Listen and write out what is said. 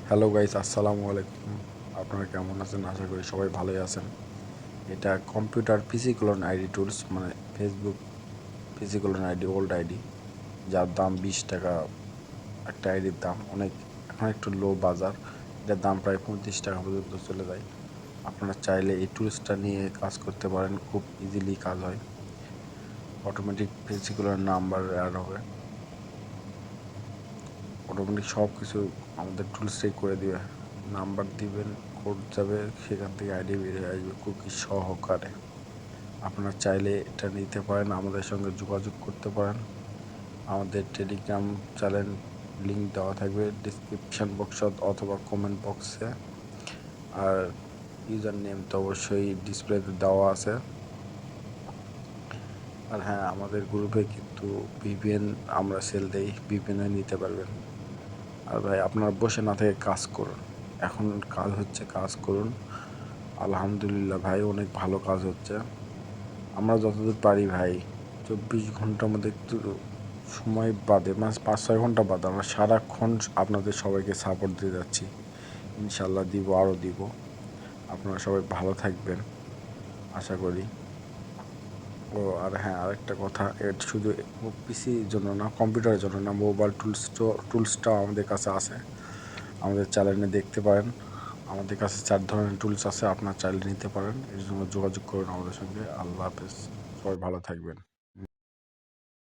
Hello guys, আসসালামু আলাইকুম। আপনারা কেমন আছেন? আশা করি সবাই ভালোই আছেন। এটা কম্পিউটার পিসি ক্লোন আইডি টুলস, মানে ফেসবুক পিসি ক্লোন আইডি, ওল্ড আইডি, যার দাম 20 টাকা। একটা আইডির দাম অনেক, এখন একটু লো বাজার। এটার দাম প্রায় 35 টাকা পর্যন্ত চলে যায়। আপনারা চাইলে এই টুলসটা নিয়ে কাজ করতে পারেন, খুব ইজিলি কাজ হয়। অটোমেটিক পিসি ক্লোন নাম্বার অ্যাড হবে, অটোমেটিক সব কিছু আমাদের টুলসটাই করে দিবে। নাম্বার দিবেন, কোড যাবে, সেখান থেকে আইডি বেরিয়ে আসবে কুকি সহকারে। আপনারা চাইলে এটা নিতে পারেন, আমাদের সঙ্গে যোগাযোগ করতে পারেন। আমাদের টেলিগ্রাম চ্যানেল লিঙ্ক দেওয়া থাকবে ডিসক্রিপশন বক্সে অথবা কমেন্ট বক্সে। আর ইউজার নেম তো অবশ্যই ডিসপ্লেতে দেওয়া আছে। আর হ্যাঁ, আমাদের গ্রুপে কিন্তু ভিপিএন আমরা সেল দেই, ভিপিএনে নিতে পারবেন। আর ভাই, আপনারা বসে না থেকে কাজ করুন। এখন কাজ হচ্ছে, কাজ করুন। আলহামদুলিল্লাহ ভাই, অনেক ভালো কাজ হচ্ছে। আমরা যতদূর পারি ভাই, 24 ঘন্টার মধ্যে একটু সময় বাদে, মানে 5-6 ঘন্টা বাদে আমরা সারাক্ষণ আপনাদের সবাইকে সাপোর্ট দিয়ে যাচ্ছি। ইনশাল্লাহ দিব, আরও দিব। আপনারা সবাই ভালো থাকবেন আশা করি। ও আর হ্যাঁ, আরেকটা কথা, এটা শুধু পিসির জন্য না, কম্পিউটারের জন্য না, মোবাইল টুলসটাও আমাদের কাছে আছে। আমাদের চ্যানেলে দেখতে পারেন। আমাদের কাছে 4 ধরনের টুলস আছে, আপনার চাইলে নিতে পারেন। এর জন্য যোগাযোগ করুন আমাদের সঙ্গে। আল্লাহ হাফেজ, সবাই ভালো থাকবেন।